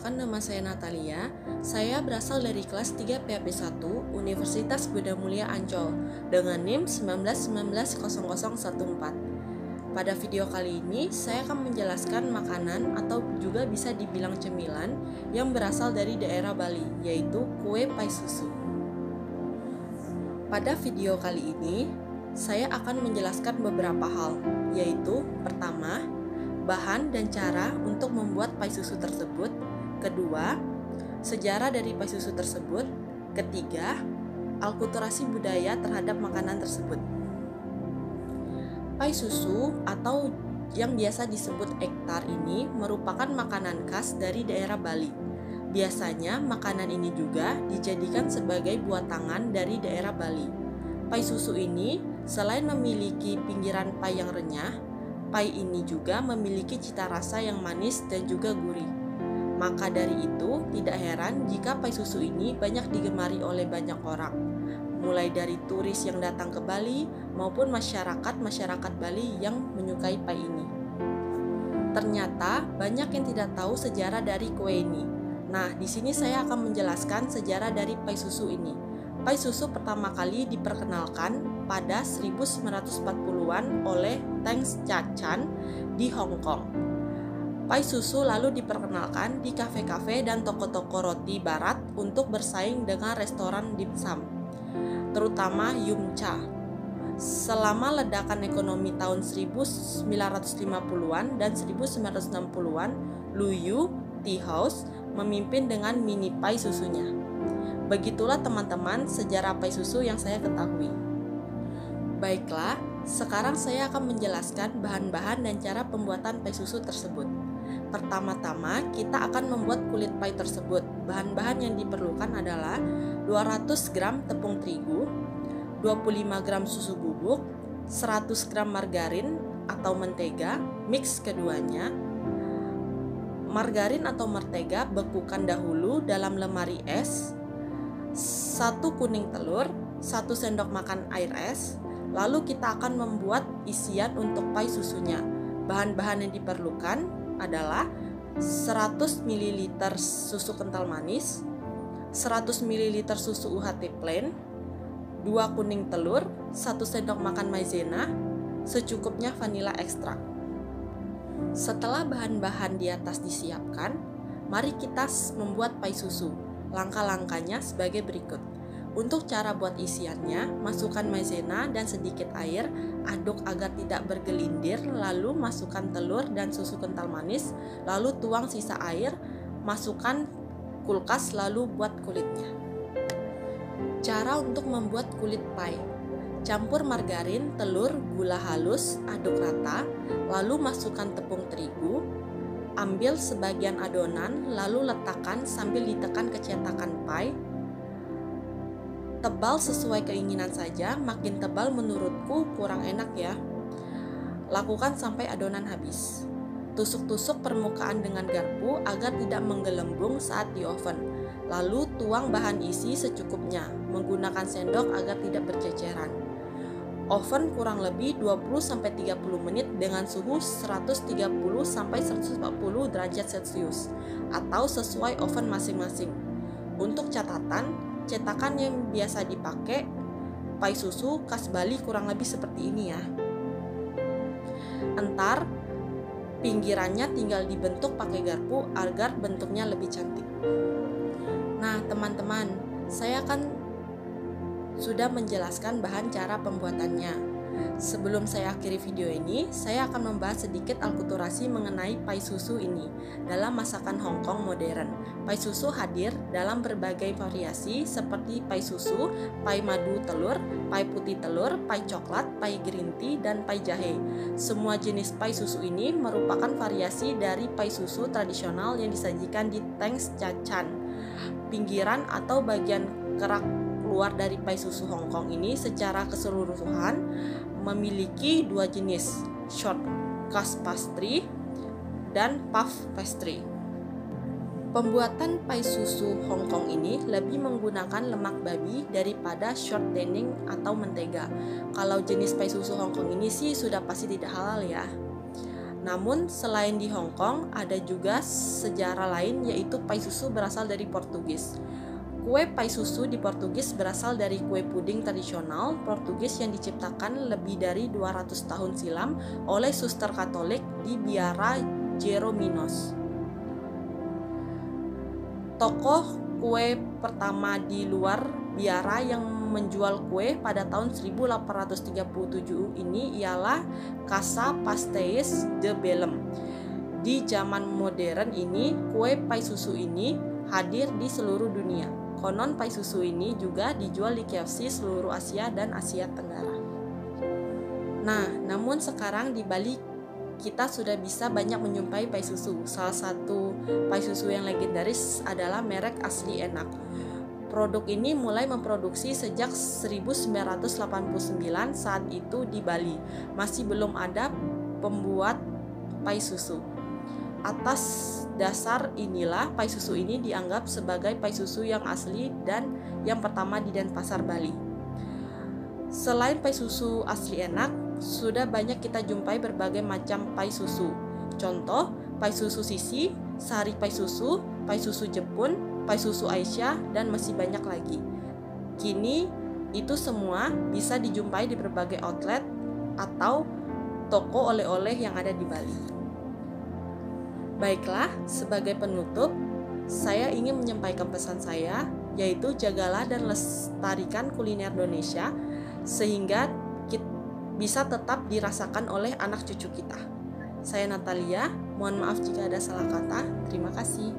perkenalkan nama saya Natalia. Saya berasal dari kelas 3 PAP 1 Universitas Budha Mulia Ancol dengan NIM 1919014. Pada video kali ini, saya akan menjelaskan makanan atau juga bisa dibilang cemilan yang berasal dari daerah Bali, yaitu kue pai susu. Pada video kali ini, saya akan menjelaskan beberapa hal, yaitu pertama, bahan dan cara untuk membuat pai susu tersebut. Kedua, sejarah dari pai susu tersebut. Ketiga, alkulturasi budaya terhadap makanan tersebut. Pai susu atau yang biasa disebut ektar ini merupakan makanan khas dari daerah Bali. Biasanya makanan ini juga dijadikan sebagai buatangan dari daerah Bali. Pai susu ini selain memiliki pinggiran pai yang renyah, pai ini juga memiliki cita rasa yang manis dan juga gurih. Maka dari itu, tidak heran jika pai susu ini banyak digemari oleh banyak orang, mulai dari turis yang datang ke Bali maupun masyarakat Bali yang menyukai pai ini. Ternyata banyak yang tidak tahu sejarah dari kue ini. Nah, di sini saya akan menjelaskan sejarah dari pai susu ini. Pai susu pertama kali diperkenalkan pada 1940-an oleh Teng Cha-chan di Hong Kong. Pai susu lalu diperkenalkan di kafe-kafe dan toko-toko roti barat untuk bersaing dengan restoran dimsum, terutama Yum Cha. Selama ledakan ekonomi tahun 1950-an dan 1960-an, Lu Yu Tea House memimpin dengan mini pai susunya. Begitulah teman-teman sejarah pai susu yang saya ketahui. Baiklah, sekarang saya akan menjelaskan bahan-bahan dan cara pembuatan pai susu tersebut. Pertama-tama, kita akan membuat kulit pai tersebut. Bahan-bahan yang diperlukan adalah 200 gram tepung terigu, 25 gram susu bubuk, 100 gram margarin atau mentega, mix keduanya. Margarin atau mentega bekukan dahulu dalam lemari es, 1 kuning telur, 1 sendok makan air es. Lalu kita akan membuat isian untuk pai susunya. Bahan-bahan yang diperlukan adalah 100 ml susu kental manis, 100 ml susu UHT plain, 2 kuning telur, 1 sendok makan maizena, secukupnya vanila ekstrak. Setelah bahan-bahan di atas disiapkan, mari kita membuat pai susu. Langkah-langkahnya sebagai berikut. Untuk cara buat isiannya, masukkan maizena dan sedikit air, aduk agar tidak bergelindir, lalu masukkan telur dan susu kental manis, lalu tuang sisa air, masukkan kulkas, lalu buat kulitnya. Cara untuk membuat kulit pai. Campur margarin, telur, gula halus, aduk rata, lalu masukkan tepung terigu, ambil sebagian adonan, lalu letakkan sambil ditekan ke cetakan pai. Tebal sesuai keinginan saja, makin tebal menurutku kurang enak ya. Lakukan sampai adonan habis. Tusuk-tusuk permukaan dengan garpu agar tidak menggelembung saat di oven. Lalu tuang bahan isi secukupnya, menggunakan sendok agar tidak berceceran. Oven kurang lebih 20-30 menit dengan suhu 130-140 derajat Celcius atau sesuai oven masing-masing. Untuk catatan, cetakan yang biasa dipakai pai susu khas Bali kurang lebih seperti ini ya. Entar pinggirannya tinggal dibentuk pakai garpu agar bentuknya lebih cantik. Nah teman-teman, saya akan sudah menjelaskan bahan cara pembuatannya. Sebelum saya akhiri video ini, saya akan membahas sedikit alkulturasi mengenai pai susu ini dalam masakan Hong Kong modern. Pai susu hadir dalam berbagai variasi seperti pai susu, pai madu telur, pai putih telur, pai coklat, pai green tea, dan pai jahe. Semua jenis pai susu ini merupakan variasi dari pai susu tradisional yang disajikan di Teng Cha-chan. Pinggiran atau bagian kerak keluar dari pai susu Hong Kong ini secara keseluruhan memiliki 2 jenis, short crust pastry dan puff pastry. Pembuatan pai susu Hong Kong ini lebih menggunakan lemak babi daripada shortening atau mentega. Kalau jenis pai susu Hong Kong ini sih sudah pasti tidak halal ya. Namun selain di Hong Kong, ada juga sejarah lain yaitu pai susu berasal dari Portugis. Kue pai susu di Portugis berasal dari kue puding tradisional Portugis yang diciptakan lebih dari 200 tahun silam oleh suster Katolik di Biara Jerominos. Tokoh kue pertama di luar biara yang menjual kue pada tahun 1837 ini ialah Casa Pastéis de Belém. Di zaman modern ini, kue pai susu ini hadir di seluruh dunia. Konon pai susu ini juga dijual di KFC seluruh Asia dan Asia Tenggara. Nah, namun sekarang di Bali kita sudah bisa banyak menjumpai pai susu. Salah satu pai susu yang legendaris adalah merek Asli Enak. Produk ini mulai memproduksi sejak 1989 saat itu di Bali. Masih belum ada pembuat pai susu. Atas dasar inilah pai susu ini dianggap sebagai pai susu yang asli dan yang pertama di Denpasar, Bali. Selain pai susu Asli Enak, sudah banyak kita jumpai berbagai macam pai susu. Contoh, pai susu Sisi, Sari pai susu Jepun, pai susu Aisyah, dan masih banyak lagi. Kini, itu semua bisa dijumpai di berbagai outlet atau toko oleh-oleh yang ada di Bali. Baiklah, sebagai penutup, saya ingin menyampaikan pesan saya, yaitu jagalah dan lestarikan kuliner Indonesia, sehingga bisa tetap dirasakan oleh anak cucu kita. Saya Natalia, mohon maaf jika ada salah kata. Terima kasih.